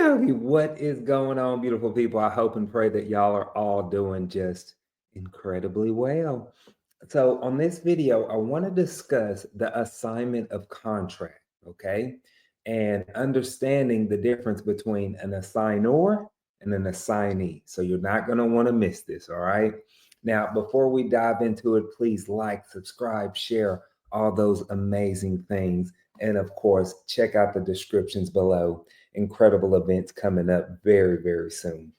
Howdy, what is going on, beautiful people? I hope and pray that y'all are all doing just incredibly well. So, on this video, I want to discuss the assignment of contract, okay? And understanding the difference between an assignor and an assignee. So, you're not going to want to miss this, all right? Now, before we dive into it, please like, subscribe, share all those amazing things. And of course, check out the descriptions below. Incredible events coming up very, very soon.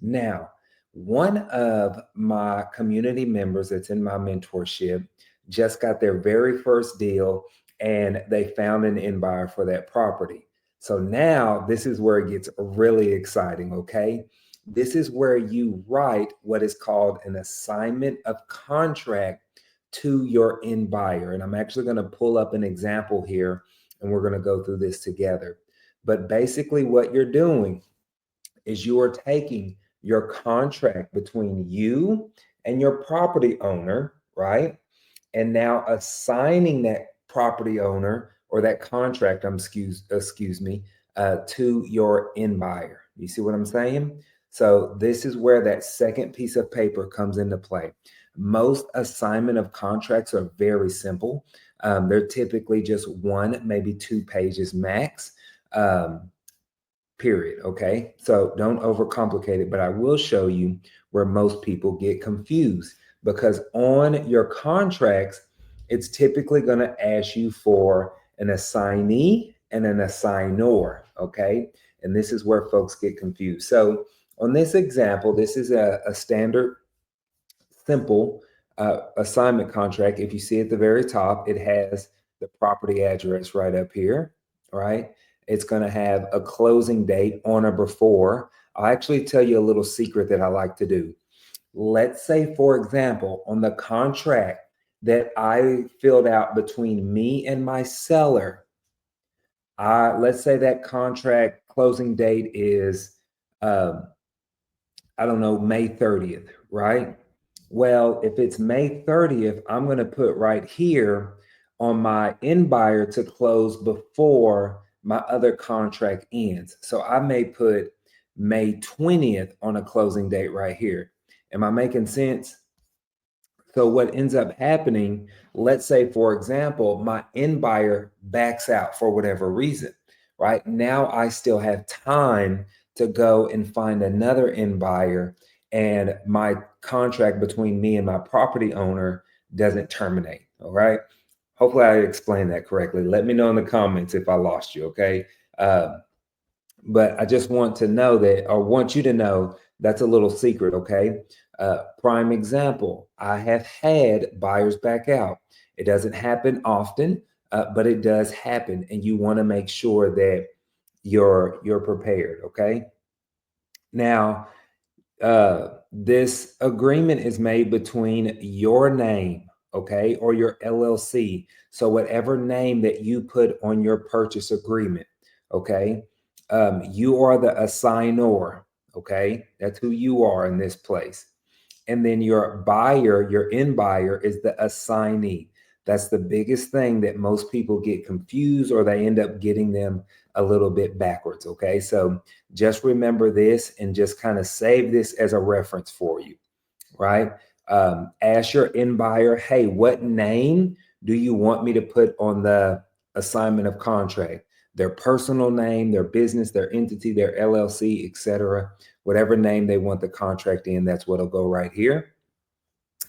Now, one of my community members that's in my mentorship just got their very first deal and they found an end buyer for that property. So now this is where it gets really exciting, okay? This is where you write what is called an assignment of contract to your end buyer. And I'm actually going to pull up an example here and we're going to go through this together. But basically, what you're doing is you are taking your contract between you and your property owner, right? And now assigning that property owner or that contract, excuse me, to your end buyer. You see what I'm saying? So this is where that second piece of paper comes into play. Most assignment of contracts are very simple. They're typically just one, maybe 2 pages max. Period. Okay. So don't overcomplicate it, but I will show you where most people get confused because on your contracts, it's typically going to ask you for an assignee and an assignor. Okay. And this is where folks get confused. So on this example, this is a standard simple assignment contract. If you see at the very top, it has the property address right up here, right? It's going to have a closing date on or before. I'll actually tell you a little secret that I like to do. Let's say, for example, on the contract that I filled out between me and my seller, let's say that contract closing date is, I don't know, May 30th, right? Well, if it's May 30th, I'm going to put right here on my end buyer to close before my other contract ends. So I may put May 20th on a closing date right here. Am I making sense? So what ends up happening, let's say, for example, my end buyer backs out for whatever reason, right? Now I still have time to go and find another end buyer and my contract between me and my property owner doesn't terminate, all right? Hopefully I explained that correctly. Let me know in the comments if I lost you, okay? But I just want to know that, or want you to know, that's a little secret, okay? Prime example, I have had buyers back out. It doesn't happen often, but it does happen, and you want to make sure that you're prepared, okay? Now, this agreement is made between your name, okay, or your LLC. So whatever name that you put on your purchase agreement, okay, you are the assignor, okay? That's who you are in this place. And then your buyer, your end buyer, is the assignee. That's the biggest thing that most people get confused, or they end up getting them a little bit backwards. Okay. So just remember this and just kind of save this as a reference for you, right? Ask your end buyer, hey, what name do you want me to put on the assignment of contract? Their personal name, their business, their entity, their LLC, etc. Whatever name they want the contract in, that's what'll go right here.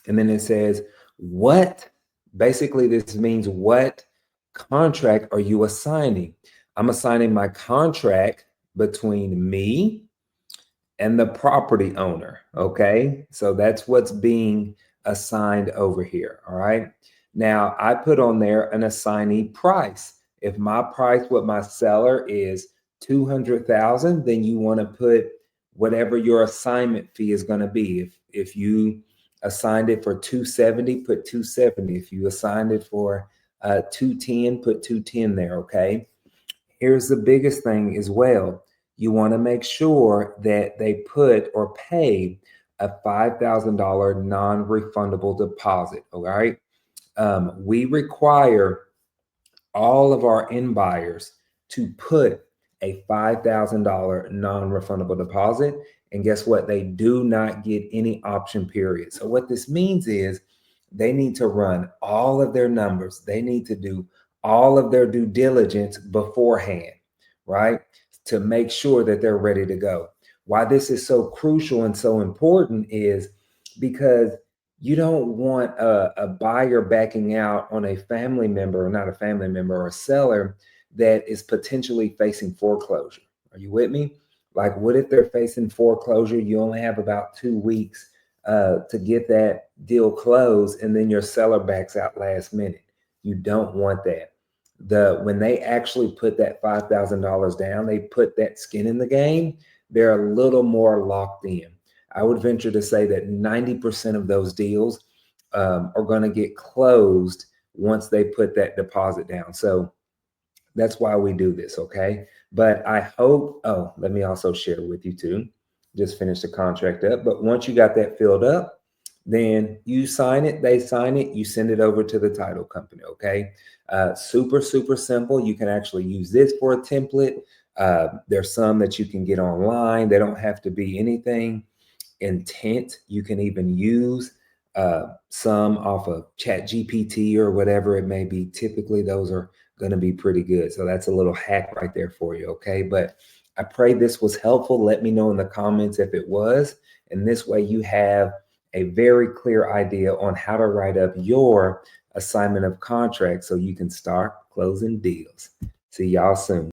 And then it says, what, basically this means what contract are you assigning? I'm assigning my contract between me and the property owner, okay? So that's what's being assigned over here, all right? Now, I put on there an assignee price. If my price with my seller is $200,000, then you want to put whatever your assignment fee is going to be. If you assigned it for $270, put $270. If you assigned it for $210, put $210 there, okay? Here's the biggest thing as well. You want to make sure that they put or pay a $5,000 non-refundable deposit, all right? We require all of our end buyers to put a $5,000 non-refundable deposit. And guess what? They do not get any option period. So what this means is they need to run all of their numbers. They need to do all of their due diligence beforehand, right? To make sure that they're ready to go. Why this is so crucial and so important is because you don't want a buyer backing out on a family member, or not a family member, or a seller that is potentially facing foreclosure. Are you with me? Like, what if they're facing foreclosure? You only have about 2 weeks to get that deal closed, and then your seller backs out last minute. You don't want that. When they actually put that $5,000 down, they put that skin in the game. They're a little more locked in. I would venture to say that 90% of those deals are going to get closed once they put that deposit down. So that's why we do this, okay? But I hope, oh, let me also share with you too. Just finish the contract up. But once you got that filled up, then you sign it, they sign it, you send it over to the title company, okay? Super, super simple. You can actually use this for a template. There's some that you can get online. They don't have to be anything intent. You can even use some off of Chat GPT or whatever it may be. Typically, those are going to be pretty good. So that's a little hack right there for you. Okay. But I pray this was helpful. Let me know in the comments if it was. And this way you have a very clear idea on how to write up your assignment of contract so you can start closing deals. See y'all soon.